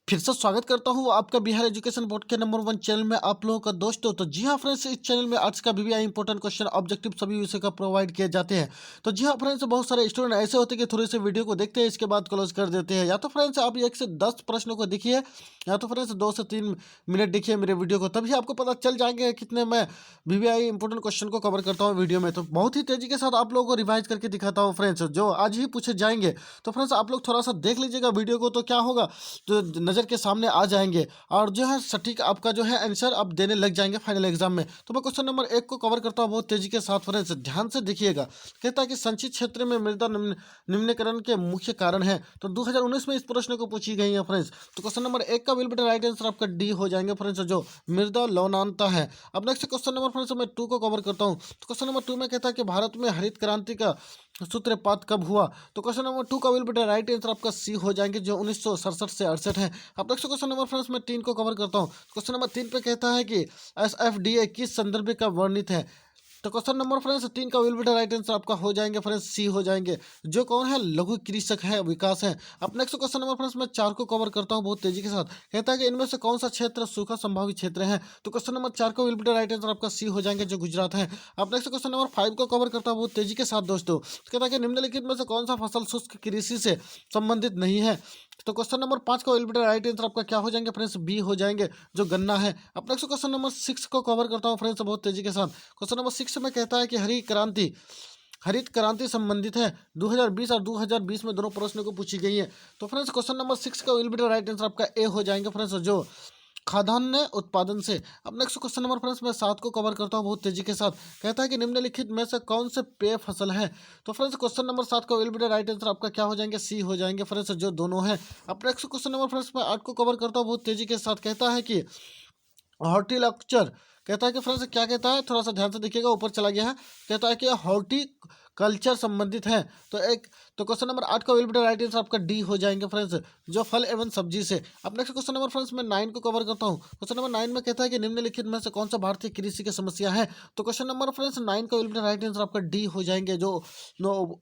फिर से स्वागत करता हूँ आपका बिहार एजुकेशन बोर्ड के नंबर 1 चैनल में आप लोगों का दोस्तों। तो जी हाँ फ्रेंड्स, इस चैनल में आज का वीवीआई इंपॉर्टेंट क्वेश्चन ऑब्जेक्टिव सभी विषय का प्रोवाइड किए जाते हैं। तो जी हाँ फ्रेंड्स, बहुत सारे स्टूडेंट ऐसे होते हैं कि थोड़ी सी वीडियो को देखते हैं, इसके बाद क्लोज कर देते हैं। या तो फ्रेंड्स आप 1 से 10 प्रश्नों को देखिए, या तो फ्रेंड्स 2 से 3 मिनट देखिए मेरे वीडियो को, तभी आपको पता चल जाएंगे कितने मैं वीवीआई इंपॉर्टेंट क्वेश्चन को कवर करता हूँ वीडियो में। तो बहुत ही तेजी के साथ आप लोगों को रिवाइज करके दिखाता हूँ फ्रेंड्स, जो आज ही पूछे जाएंगे। तो फ्रेंड्स आप लोग थोड़ा सा देख लीजिएगा वीडियो को, तो क्या होगा, तो नज़र के सामने आ जाएंगे और जो है सटीक आपका जो है आंसर आप देने लग जाएंगे फाइनल एग्जाम में। तो मैं क्वेश्चन नंबर 1 को कवर करता हूँ बहुत तेजी के साथ फ्रेंड्स, ध्यान से देखिएगा। कहता है कि संचित क्षेत्र में मृदा निम्नीकरण के मुख्य कारण है। तो 2019 में इस प्रश्न को पूछी गई है फ्रेंड्स। तो क्वेश्चन नंबर 1 का विल बी राइट आंसर आपका डी हो जाएंगे फ्रेंड्स, जो मृदा लवणानता है। अब नेक्स्ट क्वेश्चन नंबर फ्रेंड्स मैं 2 को कवर करता हूँ। तो क्वेश्चन नंबर 2 में कहता है कि भारत में हरित क्रांति का सूत्रपात कब हुआ। तो क्वेश्चन नंबर 2 का विल बी राइट आंसर आपका सी हो जाएंगे, जो 1967 से 68 है। अब नेक्स्ट क्वेश्चन नंबर फ्रेंड्स मैं 3 को कवर करता हूँ। क्वेश्चन नंबर 3 पे कहता है कि एसएफडीए किस संदर्भ का वर्णित है। तो क्वेश्चन नंबर फ्रेंड्स 3 का विल बी राइट आंसर आपका हो जाएंगे फ्रेंड्स सी हो जाएंगे, जो कौन है, लघु कृषक है, विकास है। अब नेक्स्ट क्वेश्चन नंबर फ्रेंड्स मैं 4 को कवर करता हूँ बहुत तेजी के साथ। कहता है कि इनमें से कौन सा क्षेत्र सूखा संभावित क्षेत्र है। तो क्वेश्चन नंबर 4 का विल बी राइट आंसर आपका सी हो जाएंगे, जो गुजरात है। अब नेक्स्ट क्वेश्चन नंबर 5 को कवर करता हूँ बहुत तेजी के साथ दोस्तों। तो कहता है कि निम्नलिखित में से कौन सा फसल शुष्क कृषि से संबंधित नहीं है। तो क्वेश्चन नंबर 5 का विल बी राइट आंसर आपका क्या हो जाएंगे फ्रेंड्स, बी हो जाएंगे, जो गन्ना है। अब नेक्स्ट क्वेश्चन नंबर 6 को कवर करता हूँ फ्रेंड्स बहुत तेजी के साथ। क्वेश्चन नंबर 6 में कहता है कि हरित क्रांति संबंधित है। 2020 और 2020 में दोनों प्रश्नों को पूछी गई है। तो फ्रेंड्स क्वेश्चन नंबर 6 का विल बी राइट आंसर आपका ए हो जाएंगे फ्रेंड्स, जो खाद्यान्न उत्पादन से। अब नेक्स्ट क्वेश्चन नंबर फ्रेंड्स मैं 7 को कवर करता हूँ बहुत तेजी के साथ। कहता है कि निम्नलिखित में से कौन से पेय फसल है। तो फ्रेंड्स क्वेश्चन नंबर 7 का विल बी राइट आंसर आपका क्या हो जाएंगे, सी हो जाएंगे फ्रेंड्स, जो दोनों है। अब नेक्स्ट क्वेश्चन नंबर फ्रेंड्स मैं 8 को कवर करता हूँ बहुत तेजी के साथ। कहता है कि हॉर्टिकल्चर, कहता है कि फ्रेंड्स क्या कहता है, थोड़ा सा ध्यान से देखिएगा, ऊपर चला गया है। कहता है कि हॉर्टिकल्चर संबंधित है। तो क्वेश्चन नंबर 8 का विल बी राइट आंसर आपका डी हो जाएंगे फ्रेंड्स, जो फल एवं सब्जी से। अब नेक्स्ट क्वेश्चन नंबर फ्रेंड्स मैं 9 को कवर करता हूँ। क्वेश्चन नंबर 9 में कहता है कि निम्नलिखित में से कौन सा भारतीय कृषि की समस्या है। तो क्वेश्चन नंबर फ्रेंड्स 9 का विल बी राइट आंसर आपका डी हो जाएंगे, जो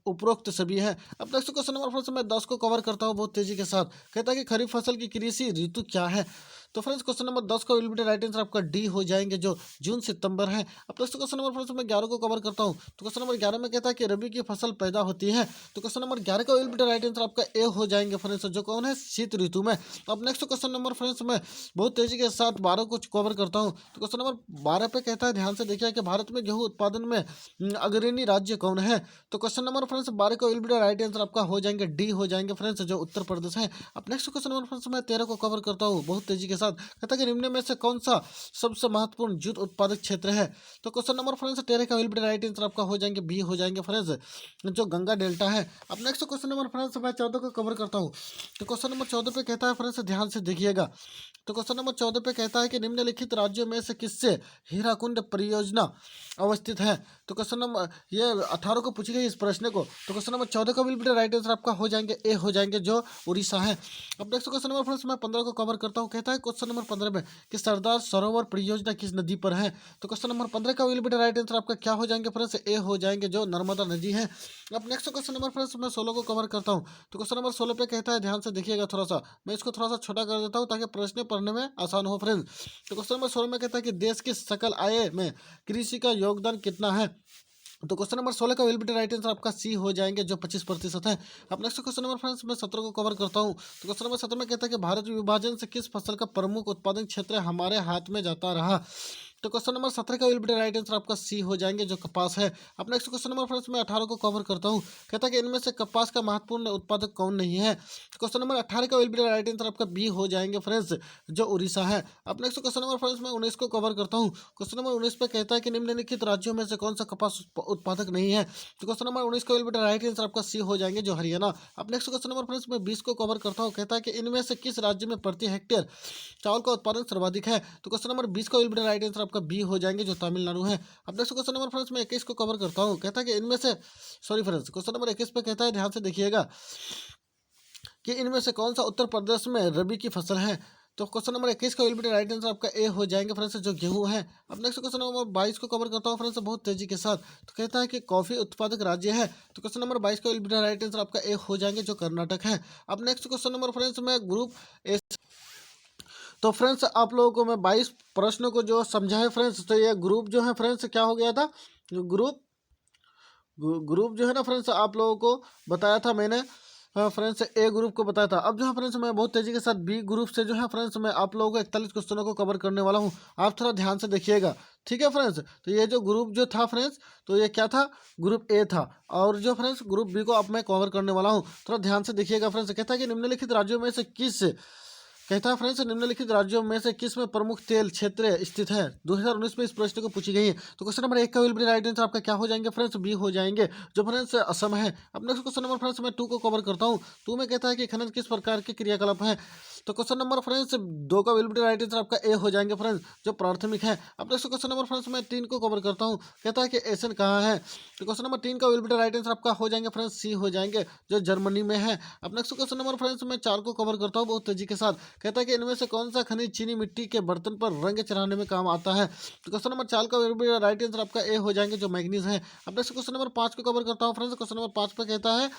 उपरोक्त सभी है। अब नेक्स्ट क्वेश्चन नंबर फ्रेंड्स मैं 10 को कवर करता हूँ बहुत तेजी के साथ। कहता है कि खरीफ फसल की कृषि ऋतु क्या है। तो फ्रेंड्स क्वेश्चन नंबर 10 का विल बी राइट आंसर आपका डी हो जाएंगे, जो जून सितंबर है। अब नेक्स्ट क्वेश्चन नंबर फ्रेंड्स मैं 11 को कवर करता हूँ। तो क्वेश्चन नंबर 11 में कहता है कि रबी की फसल पैदा होती है। तो क्वेश्चन नंबर 11 का विल बी राइट आंसर आपका ए हो जाएंगे फ्रेंड्स, जो कौन है, शीत ऋतु में। अब नेक्स्ट क्वेश्चन नंबर फ्रेंड्स मैं बहुत तेजी के साथ 12 को कवर करता हूँ। तो क्वेश्चन नंबर 12 पे कहता है, ध्यान से देखिए, कि भारत में गेहूं उत्पादन में अग्रणी राज्य कौन है। तो क्वेश्चन नंबर फ्रेंड्स 12 का विल बी राइट आंसर आपका हो जाएंगे, डी हो जाएंगे फ्रेंड्स, जो उत्तर प्रदेश है। अब नेक्स्ट क्वेश्चन नंबर फ्रेंड्स मैं 13 को कवर करता हूँ बहुत तेजी के साथ। कहता है कि निम्न में से कौन सा सबसे महत्वपूर्ण जूट उत्पादक क्षेत्र है। तो क्वेश्चन नंबर फ्रेंड्स 13 का विल बी राइट आंसर आपका हो जाएंगे, बी हो जाएंगे फ्रेंड्स, जो गंगा डेल्टा है। अब नेक्स्ट क्वेश्चन नंबर फ्रेंड्स मैं 14 को कवर करता हूँ। तो क्वेश्चन नंबर 14 पे कहता है फ्रेंड्स, ध्यान से देखिएगा। तो क्वेश्चन नंबर 14 पे कहता है कि निम्नलिखित राज्यों में से किससे हीराकुंड परियोजना अवस्थित है। तो क्वेश्चन नंबर ये 18 को पूछी गई इस प्रश्न को। तो क्वेश्चन नंबर 14 का विल बी राइट आंसर आपका हो जाएंगे, ए हो जाएंगे, जो उड़ीसा है। अब नेक्स्ट क्वेश्चन नंबर फ्रेंड्स मैं 15 को कवर करता हूँ। कहता है क्वेश्चन नंबर 15 में कि सरदार सरोवर परियोजना किस नदी पर है। तो क्वेश्चन नंबर 15 का विल बी राइट आंसर आपका क्या हो जाएंगे फ्रेंड्स, ए हो जाएंगे, जो नर्मदा नदी है। अब नेक्स्ट क्वेश्चन नंबर फ्रेंड्स मैं 16 को कवर करता हूँ। तो क्वेश्चन नंबर 16 पे कहता है, ध्यान से देखिएगा, थोड़ा सा मैं इसको थोड़ा सा छोटा कर देता हूँ ताकि प्रश्न पढ़ने में आसान हो फ्रेंड्स। तो क्वेश्चन नंबर 16 में कहता है कि देश की सकल आय में कृषि का योगदान कितना है। तो क्वेश्चन नंबर 16 का विल बी राइट आंसर आपका सी हो जाएंगे, जो 25% है। अब नेक्स्ट क्वेश्चन नंबर फ्रेंड्स मैं 17 को कवर करता हूँ। तो क्वेश्चन नंबर 17 में कहता है कि भारत विभाजन से किस फसल का प्रमुख उत्पादन क्षेत्र हमारे हाथ में जाता रहा। तो क्वेश्चन नंबर 17 का विल बी राइट आंसर आपका सी हो जाएंगे, जो कपास है। अब नेक्स्ट क्वेश्चन नंबर फ्रेंड्स मैं 18 को कवर करता हूँ। कहता है कि इनमें से कपास का महत्वपूर्ण उत्पादक कौन नहीं है। तो क्वेश्चन नंबर 18 का विल बी राइट आंसर आपका बी हो जाएंगे फ्रेंड्स, जो उड़ीसा है। अब नेक्स्ट क्वेश्चन नंबर फ्रेंड्स मैं 19 को कवर करता हूँ। क्वेश्चन नंबर 19 पे कहता है कि निम्नलिखित राज्यों में से कौन सा कपास उत्पादक नहीं है। तो क्वेश्चन नंबर 19 का विल बी राइट आंसर आपका सी हो जाएंगे, जो हरियाणा। अब नेक्स्ट क्वेश्चन नंबर फ्रेंड्स मैं 20 को कवर करता हूँ। कहता है कि इनमें से किस राज्य में प्रति हेक्टेयर चावल का उत्पादन सर्वाधिक है। तो क्वेश्चन नंबर 20 का विल बी राइट आंसर आपका बी हो जाएंगे, जो तमिलनाडु है। अब नेक्स्ट क्वेश्चन नंबर फ्रेंड्स मैं 21 को कवर करता हूँ। कहता है कि इनमें से सॉरी फ्रेंड्स, क्वेश्चन नंबर 21 पे कहता है, ध्यान से देखिएगा, कि इनमें से कौन सा उत्तर प्रदेश में रबी की फसल है। तो क्वेश्चन नंबर 21 का विल बी राइट आंसर आपका ए हो जाएंगे फ्रेंड्स, जो गेहूं है। अब नेक्स्ट क्वेश्चन नंबर 22 को कवर करता हूँ फ्रेंड्स बहुत तेजी के साथ। तो कहता है कि कॉफी उत्पादक राज्य है। तो क्वेश्चन नंबर 22 का विल बी राइट आंसर आपका ए हो जाएंगे, जो कर्नाटक है। अब नेक्स्ट क्वेश्चन नंबर फ्रेंड्स में ग्रुप ए। तो फ्रेंड्स आप लोगों को मैं 22 प्रश्नों को जो समझा है फ्रेंड्स, तो ये ग्रुप जो है फ्रेंड्स क्या हो गया था, ग्रुप ग्रुप जो है ना फ्रेंड्स आप लोगों को बताया था मैंने, फ्रेंड्स ए ग्रुप को बताया था। अब जो है फ्रेंड्स मैं बहुत तेजी के साथ बी ग्रुप से जो है फ्रेंड्स मैं आप लोगों को 41 क्वेश्चनों को कवर करने वाला हूँ। आप थोड़ा ध्यान से देखिएगा, ठीक है फ्रेंड्स। तो ये जो ग्रुप जो था फ्रेंड्स, तो ये क्या था, ग्रुप ए था। और जो फ्रेंड्स ग्रुप बी को अब मैं कवर करने वाला हूँ, थोड़ा ध्यान से देखिएगा फ्रेंड्स। कहता है कि निम्नलिखित राज्यों में से किस, कहता है फ्रेंड्स निम्नलिखित राज्यों में से किस में प्रमुख तेल क्षेत्र स्थित है। 2019 में इस प्रश्न को पूछी गई है। तो क्वेश्चन नंबर 1 का विल बी राइट आंसर आपका क्या हो जाएंगे फ्रेंड्स, बी हो जाएंगे, जो फ्रेंड्स असम है। अब नेक्स्ट क्वेश्चन नंबर फ्रेंड्स मैं 2 को कवर करता हूँ। 2 में कहता है कि खनन किस प्रकार के क्रियाकलाप है। तो क्वेश्चन नंबर फ्रेंड्स 2 का विल बी राइट आंसर आपका ए हो जाएंगे फ्रेंड्स, जो प्राथमिक है। अब नेक्स्ट क्वेश्चन नंबर फ्रेंड्स मैं 3 को कवर करता हूँ। कहता है कि एशियन कहाँ है। तो क्वेश्चन नंबर 3 का विल बी राइट आंसर आपका हो जाएंगे फ्रेंड्स, सी हो जाएंगे, जो जर्मनी में है। अब नेक्स्ट क्वेश्चन नंबर फ्रेंड्स मैं 4 को कवर करता हूँ बहुत तेजी के साथ। कहता है कि इनमें से कौन सा खनिज चीनी मिट्टी के बर्तन पर रंग चढ़ाने में काम आता है। तो क्वेश्चन नंबर 4 का विल बी राइट आंसर आपका ए हो जाएंगे, जो मैग्नीज है। अब नेक्स्ट क्वेश्चन नंबर 5 को कवर करता हूँ फ्रेंड्स। क्वेश्चन नंबर 5 पे कहता है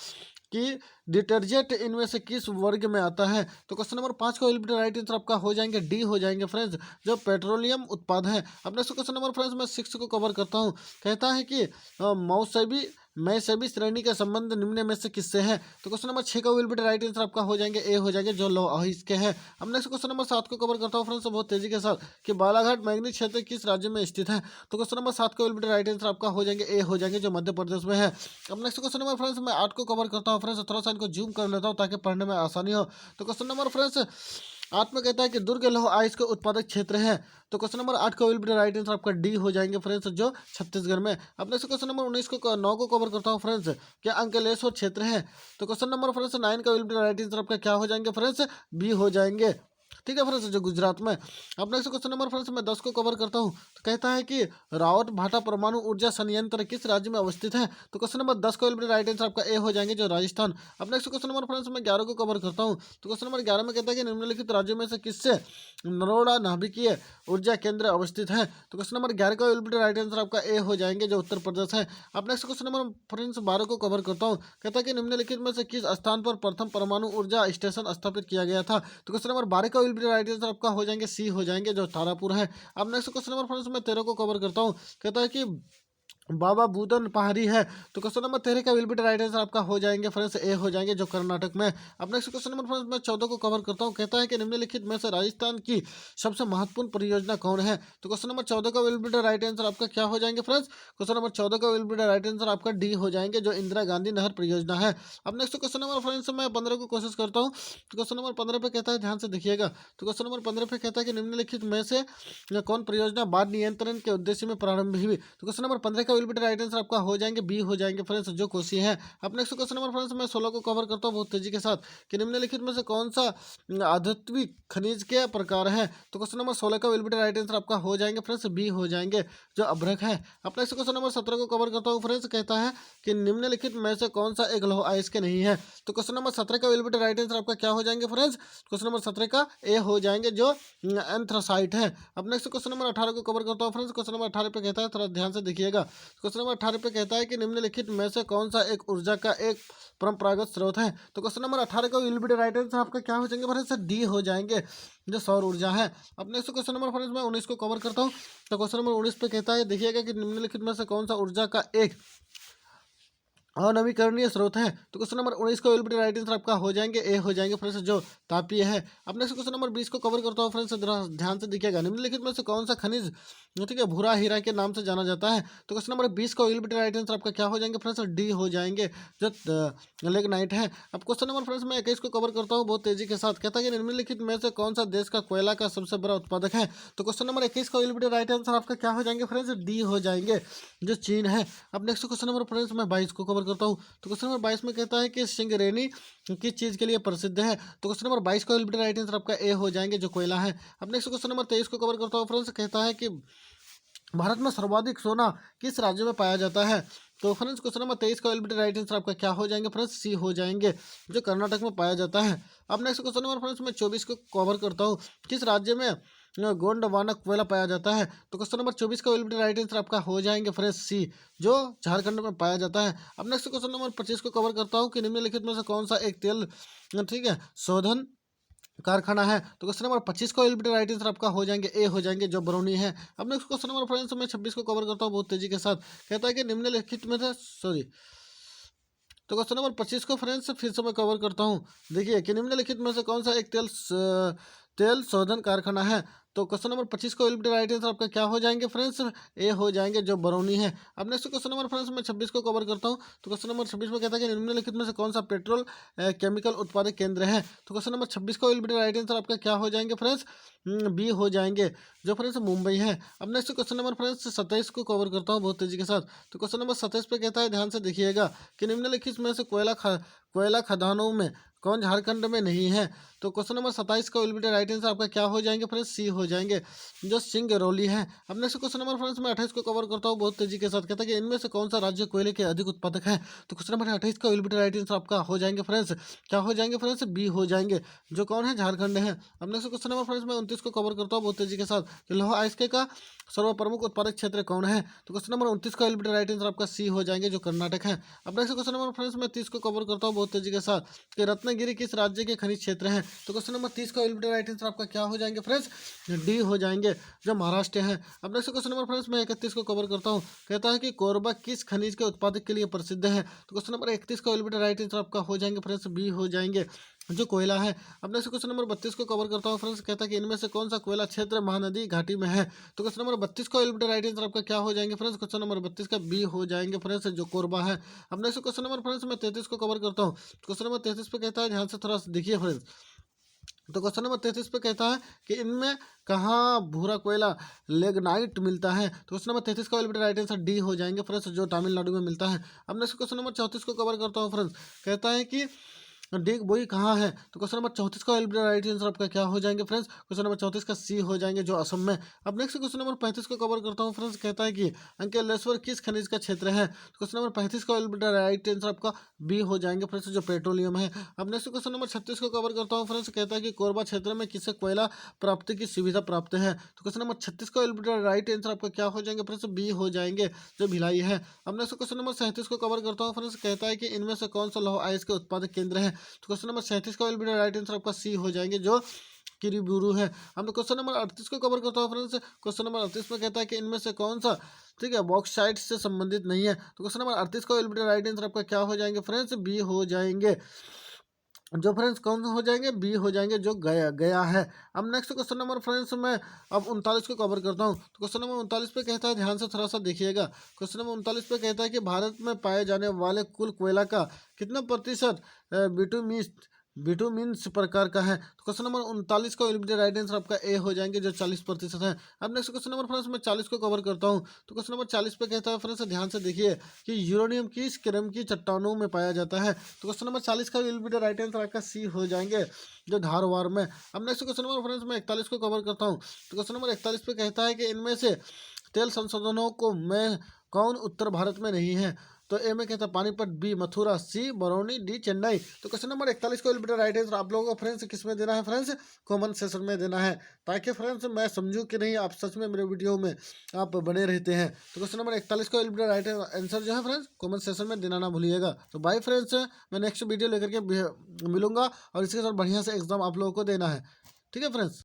कि डिटर्जेंट इनमें से किस वर्ग में आता है। तो क्वेश्चन नंबर 5 का विल बी राइट आंसर आपका हो जाएंगे, डी हो जाएंगे फ्रेंड्स, जो पेट्रोलियम उत्पाद है। अब नेक्स्ट क्वेश्चन नंबर फ्रेंड्स मैं 6 को कवर करता हूँ। कहता है कि मौसमी मैं सभी श्रेणी का संबंध निम्न में से किससे है। तो क्वेश्चन नंबर 6 का विल बी राइट आंसर आपका हो जाएंगे, ए हो जाएंगे, जो लौह इसके हैं। अब नेक्स्ट क्वेश्चन नंबर 7 को कवर करता हूँ फ्रेंड्स बहुत तेजी के साथ, कि बालाघाट मैग्नीज क्षेत्र किस राज्य में स्थित है। तो क्वेश्चन नंबर 7 का विल बी राइट आंसर आपका हो जाएंगे, ए हो जाएंगे, जो मध्य प्रदेश में है। अब नेक्स्ट क्वेश्चन नंबर फ्रेंड्स मैं 8 को कवर करता हूँ फ्रेंड्स, थोड़ा सा इनको जूम कर लेता हूँ ताकि पढ़ने में आसानी हो। तो क्वेश्चन नंबर फ्रेंड्स 8 में कहता है कि दुर्ग लौह आइस का उत्पादक क्षेत्र है। तो क्वेश्चन नंबर 8 का विल बी राइट आंसर आपका डी हो जाएंगे फ्रेंड्स, जो छत्तीसगढ़ में। अब नेक्स्ट क्वेश्चन नंबर 19 को 9 को कवर करता हूँ फ्रेंड्स, क्या अंकलेश्वर क्षेत्र है। तो क्वेश्चन नंबर फ्रेंड्स 9 का विल बी राइट आंसर आपका क्या हो जाएंगे फ्रेंड्स, बी हो जाएंगे, ठीक है फ्रेंड्स, जो गुजरात में। अब नेक्स्ट क्वेश्चन नंबर फ्रेंड्स मैं 10 को कवर करता हूँ। तो कहता है कि रावत भाटा परमाणु ऊर्जा संयंत्र किस राज्य में अवस्थित है। तो क्वेश्चन नंबर 10 का विल बी राइट आंसर आपका ए हो जाएंगे, जो राजस्थान। अब नेक्स्ट क्वेश्चन नंबर फ्रेंड्स मैं 11 को कवर करता हूँ। तो क्वेश्चन नंबर 11 में कहता है कि निम्नलिखित राज्यों में से किससे नरोड़ा नाभिकीय ऊर्जा केंद्र अवस्थित है। तो क्वेश्चन नंबर 11 का विल बी राइट आंसर आपका ए हो जाएंगे, जो उत्तर प्रदेश है। अब नेक्स्ट क्वेश्चन नंबर फ्रेंड्स 12 को कवर करता हूँ। कहता है कि निम्नलिखित में से किस स्थान पर प्रथम परमाणु ऊर्जा स्टेशन स्थापित किया गया था। तो क्वेश्चन नंबर 12 का विल बी राइट आंसर आपका हो जाएंगे, सी हो जाएंगे, जो तारापुर है। अब नेक्स्ट क्वेश्चन नंबर फ्रेंड्स मैं 13 को कवर करता हूँ। कहता है कि बाबा बूदन पहाड़ी है। तो क्वेश्चन नंबर 13 का विल बी राइट आंसर आपका हो जाएंगे फ्रेंड्स, ए हो जाएंगे, जो कर्नाटक में। अब नेक्स्ट क्वेश्चन नंबर फ्रेंड्स मैं 14 को कवर करता हूँ। कहता है कि निम्नलिखित में से राजस्थान की सबसे महत्वपूर्ण परियोजना कौन है। तो क्वेश्चन नंबर 14 का विल बी राइट आंसर आपका क्या हो जाएंगे फ्रेंड्स, क्वेश्चन नंबर 14 का विल बी राइट आंसर आपका डी हो जाएंगे, जो इंदिरा गांधी नहर परियोजना है। अब नेक्स्ट क्वेश्चन नंबर फ्रेंड्स मैं 15 को कोशिश करता हूँ। तो क्वेश्चन नंबर 15 पे कहता है, ध्यान से देखिएगा। तो क्वेश्चन नंबर 15 पे कहता है कि निम्नलिखित में से कौन परियोजना बाढ़ नियंत्रण के उद्देश्य में प्रारंभ हुई। तो क्वेश्चन नंबर 15 का विल बी राइट आंसर आपका हो जाएंगे, बी हो जाएंगे फ्रेंड्स, जो कोसी है। अब नेक्स्ट क्वेश्चन नंबर फ्रेंड्स मैं 16 को कवर करता हूँ बहुत तेजी के साथ, कि निम्नलिखित में से कौन सा आधात्विक खनिज के प्रकार है। तो क्वेश्चन नंबर 16 का विल बी राइट आंसर आपका हो जाएंगे फ्रेंड्स, बी हो जाएंगे, जो अभ्रक है। अब नेक्स्ट क्वेश्चन नंबर 17 को कवर करता हूँ फ्रेंड्स। कहता है कि निम्नलिखित में से कौन सा एक लौह अयस्क नहीं है। तो क्वेश्चन नंबर 17 का विल बी राइट आंसर आपका क्या हो जाएंगे फ्रेंड्स, क्वेश्चन नंबर 17 का ए हो जाएंगे, जो एंथ्रासाइट है। अब नेक्स्ट क्वेश्चन नंबर 18 को कवर करता हूँ फ्रेंड्स। क्वेश्चन नंबर 18 पे कहता है, थोड़ा ध्यान से देखिएगा। क्वेश्चन नंबर 18 पे कहता है कि निम्नलिखित में से कौन सा एक ऊर्जा का एक परंपरागत स्रोत है। तो क्वेश्चन नंबर 18 का विल बी राइट आंसर आपका क्या हो जाएंगे फ्रेंड्स, डी हो जाएंगे, जो सौर ऊर्जा है। अब नेक्स्ट क्वेश्चन नंबर फ्रेंड्स मैं 19 को कवर करता हूँ। तो क्वेश्चन नंबर 19 पे कहता है, देखिएगा कि निम्नलिखित में से कौन सा ऊर्जा का एक अनवीकरणीय स्रोत है। तो क्वेश्चन नंबर 19 का विल बी राइट आंसर आपका हो जाएंगे, ए हो जाएंगे फ्रेंड्स, जो तापीय है। अब नेक्स्ट क्वेश्चन नंबर 20 को कवर करता हूँ फ्रेंड्स, ध्यान से देखिएगा। निम्नलिखित में से कौन सा खनिज ठीक है भूरा हीरा के नाम से जाना जाता है। तो क्वेश्चन नंबर 20 का विल बी राइट आंसर आपका क्या हो जाएंगे फ्रेंड्स, डी हो जाएंगे, जो लिग्नाइट है। अब क्वेश्चन नंबर फ्रेंड्स मैं 21 को कवर करता हूँ बहुत तेजी के साथ। कहता है कि निम्नलिखित में से कौन सा देश का कोयला का सबसे बड़ा उत्पादक है। तो क्वेश्चन नंबर 21 का विल बी राइट आंसर आपका क्या हो जाएंगे फ्रेंड्स, डी हो जाएंगे, जो चीन है। अब नेक्स्ट क्वेश्चन नंबर फ्रेंड्स मैं 22 को कवर करता हूँ। तो क्वेश्चन नंबर 22 में कहता है कि सिंगरेनी किस चीज़ के लिए प्रसिद्ध है। तो क्वेश्चन नंबर 22 का विल बी राइट आंसर आपका ए हो जाएंगे, जो कोयला है। अब नेक्स्ट क्वेश्चन नंबर 23 को कवर करता हूँ फ्रेंड्स। कहता है कि भारत में सर्वाधिक सोना किस राज्य में पाया जाता है? तो फ्रेंड्स क्वेश्चन नंबर 23 का एलिबिलिटी राइट आंसर आपका क्या हो जाएंगे फ्रेंड्स? सी हो जाएंगे, जो कर्नाटक में पाया जाता है। अब नेक्स्ट क्वेश्चन नंबर फ्रेंड्स मैं 24 को कवर करता हूँ। किस राज्य में गोंडवाना कोयला पाया जाता है? तो क्वेश्चन नंबर 24 का एलिबिलिटी राइट आंसर आपका हो जाएंगे फ्रेंड्स सी, जो झारखंड में पाया जाता है। अब नेक्स्ट क्वेश्चन नंबर 25 को कवर करता हूँ कि निम्नलिखित में से कौन सा एक तेल ठीक है शोधन कारखाना है? तो क्वेश्चन नंबर 25 का एलिबिलिटी राइट आंसर आपका हो जाएंगे ए हो जाएंगे, जो बरौनी है। अब नेक्स्ट क्वेश्चन नंबर फ्रेंड्स मैं 26 को कवर करता हूँ बहुत तेजी के साथ। कहता है कि निम्नलिखित में से सॉरी तो क्वेश्चन नंबर 25 को फ्रेंड्स फिर से मैं कवर करता हूँ। देखिए कि निम्नलिखित में से कौन सा एक तेल शोधन कारखाना है? तो क्वेश्चन नंबर 25 को एलिबिलिटी राइट आंसर आपका क्या हो जाएंगे फ्रेंड्स? ए हो जाएंगे, जो बरौनी है। अब नेक्स्ट क्वेश्चन नंबर फ्रेंड्स मैं 26 को कवर करता हूँ। तो क्वेश्चन नंबर 26 में कहता है कि निम्नलिखित में से कौन सा पेट्रोल केमिकल उत्पादक केंद्र है? तो क्वेश्चन नंबर 26 को एलिबिलिटी राइट आंसर आपका क्या हो जाएंगे फ्रेंड्स? बी हो जाएंगे, जो फ्रेंड्स मुंबई है। अब नेक्स्ट क्वेश्चन नंबर फ्रेंड्स 27 को कवर करता हूँ बहुत तेजी के साथ। तो क्वेश्चन नंबर 27 पे कहता है, ध्यान से देखिएगा कि निम्नलिखित में से कोयला खदानों में कौन झारखंड में नहीं है? तो क्वेश्चन नंबर 27 का एलिबिलिटी राइट आंसर आपका क्या हो जाएंगे फ्रेंड्स? सी हो जाएंगे, जो सिंगरौली है। अब नेक्स्ट क्वेश्चन नंबर फ्रेंड्स मैं 28 को कवर करता हूँ बहुत तेजी के साथ। कहता है कि इनमें से कौन सा राज्य कोयले के अधिक उत्पादक है? तो क्वेश्चन नंबर 28 का एलिबिलिटी राइट आंसर आपका हो जाएंगे फ्रेंड्स, क्या हो जाएंगे फ्रेंड्स? बी हो जाएंगे, जो कौन है? झारखंड है। अब नेक्स्ट क्वेश्चन नंबर फ्रेंड्स मैं 29 को कवर करता हूँ बहुत तेजी के साथ कि लौह अयस्क का सर्वप्रमुख उत्पादक क्षेत्र कौन है? तो क्वेश्चन नंबर 29 का एलिबिलिटी राइट आंसर आपका सी हो जाएंगे, जो कर्नाटक है। अब नेक्स्ट क्वेश्चन नंबर फ्रेंड्स मैं 30 को कवर करता हूँ बहुत तेजी के साथ कि रत्नागिरी किस राज्य के खनिज क्षेत्र है? तो क्वेश्चन नंबर 30 का एलिबिलिटी राइट आंसर आपका क्या हो जाएंगे फ्रेंड्स? डी हो जाएंगे, जो महाराष्ट्र है। अब नेक्स्ट क्वेश्चन नंबर फ्रेंड्स मैं 31 को कवर करता हूँ। कहता है कि कोरबा किस खनिज के उत्पादक के लिए प्रसिद्ध है? तो क्वेश्चन नंबर 31 का एलिबिलिटी राइट आंसर आपका हो जाएंगे फ्रेंड्स, बी हो जाएंगे, जो कोयला है। अब नेक्स्ट क्वेश्चन नंबर 32 को कवर करता हूँ फ्रेंड्स। कहता है कि इनमें से कौन सा कोयला क्षेत्र महानदी घाटी में है? तो क्वेश्चन नंबर 32 को एलिबिलिटी राइट आंसर आपका क्या हो जाएंगे फ्रेंड्स? क्वेश्चन नंबर 32 का बी हो जाएंगे फ्रेंड्स, जो कोरबा है। अब नेक्स्ट क्वेश्चन नंबर फ्रेंड्स मैं 33 को कवर करता हूँ। क्वेश्चन नंबर 33 पे कहता है, ध्यान से थोड़ा सा देखिए फ्रेंड्स। तो क्वेश्चन नंबर 33 पे कहता है कि इनमें कहाँ भूरा कोयला लेग्नाइट मिलता है? तो क्वेश्चन नंबर 33 का एलिबिलिटी राइट आंसर डी हो जाएंगे फ्रेंड्स, जो तमिलनाडु में मिलता है। अब नेक्स्ट क्वेश्चन नंबर 34 को कवर करता हूँ फ्रेंड्स। कहता है कि डिग बोई कहाँ है? तो क्वेश्चन नंबर 34 का एलिबिलिटी राइट आंसर आपका क्या हो जाएंगे फ्रेंड्स? क्वेश्चन नंबर 34 का सी हो जाएंगे, जो असम में। अब नेक्स्ट क्वेश्चन नंबर 35 को कवर करता हूँ फ्रेंड्स। कहता है कि अंकलेश्वर किस खनिज का क्षेत्र है? तो क्वेश्चन नंबर 35 का एलिबिलिटी राइट आंसर आपका बी हो जाएंगे फ्रेंड्स, जो पेट्रोलियम है। अब नेक्स्ट क्वेश्चन नंबर 36 को कवर करता हूँ फ्रेंड्स। कहता है कि कोरबा क्षेत्र में किसे कोयला प्राप्ति की सुविधा प्राप्त है? तो क्वेश्चन नंबर 36 का एलिबिलिटी राइट आंसर आपका क्या हो जाएंगे फ्रेंड्स? बी हो जाएंगे, जो भिलाई है। अब नेक्स्ट क्वेश्चन नंबर 37 को कवर करता हूँ फ्रेंड्स। कहता है कि इनमें से कौन सा लौह अयस्क के उत्पादक केंद्र है? तो क्वेश्चन नंबर 37 का एलिबिलिटी राइट आंसर आपका सी हो जाएंगे, जो किरीबुरू है। हम क्वेश्चन नंबर 38 को कवर करता हूँ फ्रेंड्स। क्वेश्चन नंबर 38 में कहता है कि इनमें से कौन सा ठीक है बॉक्साइट से संबंधित नहीं है? तो क्वेश्चन नंबर 38 का एलिबिलिटी राइट आंसर आपका क्या हो जाएंगे फ्रेंड्स? बी हो जाएंगे, जो फ्रेंड्स कौन हो जाएंगे? बी हो जाएंगे, जो गया गया है। अब नेक्स्ट क्वेश्चन नंबर फ्रेंड्स मैं अब 39 को कवर करता हूँ। तो क्वेश्चन नंबर 39 पे कहता है, ध्यान से थोड़ा सा देखिएगा। क्वेश्चन नंबर 39 पे कहता है कि भारत में पाए जाने वाले कुल कोयला का कितना प्रतिशत बिटुमिस बिटुमिन्स प्रकार का है? तो क्वेश्चन नंबर 39 का एलिबिलिटी राइट आंसर आपका ए हो जाएंगे, जो 40% है। अब नेक्स्ट क्वेश्चन नंबर फ्रेंड्स मैं 40 को कवर करता हूँ। तो क्वेश्चन नंबर 40 पे कहता है फ्रेंड्स, ध्यान से देखिए कि यूरेनियम किस क्रम की चट्टानों में पाया जाता है? तो क्वेश्चन नंबर 40 का एलिबिलिटी राइट आंसर आपका सी हो जाएंगे, जो धारवाड़ में। अब नेक्स्ट क्वेश्चन नंबर फ्रेंड्स मैं 41 को कवर करता हूँ। तो क्वेश्चन नंबर 41 पे कहता है कि इनमें से तेल संशोधनों को में कौन उत्तर भारत में नहीं है? तो ए में कहता है पानीपत, बी मथुरा, सी बरौनी, डी चेन्नई। तो क्वेश्चन नंबर 41 को एलिबिलिटी राइट आंसर आप लोगों को फ्रेंड्स किस में देना है फ्रेंड्स? कमेंट सेशन में देना है, ताकि फ्रेंड्स मैं समझूं कि नहीं आप सच में मेरे वीडियो में आप बने रहते हैं। तो क्वेश्चन नंबर 41 को एलिबिलिटी राइट आंसर जो है फ्रेंड्स कमेंट सेशन में देना ना भूलिएगा। तो बाय फ्रेंड्स, मैं नेक्स्ट वीडियो लेकर के मिलूंगा और इसके साथ बढ़िया से एग्जाम आप लोगों को देना है। ठीक है फ्रेंड्स।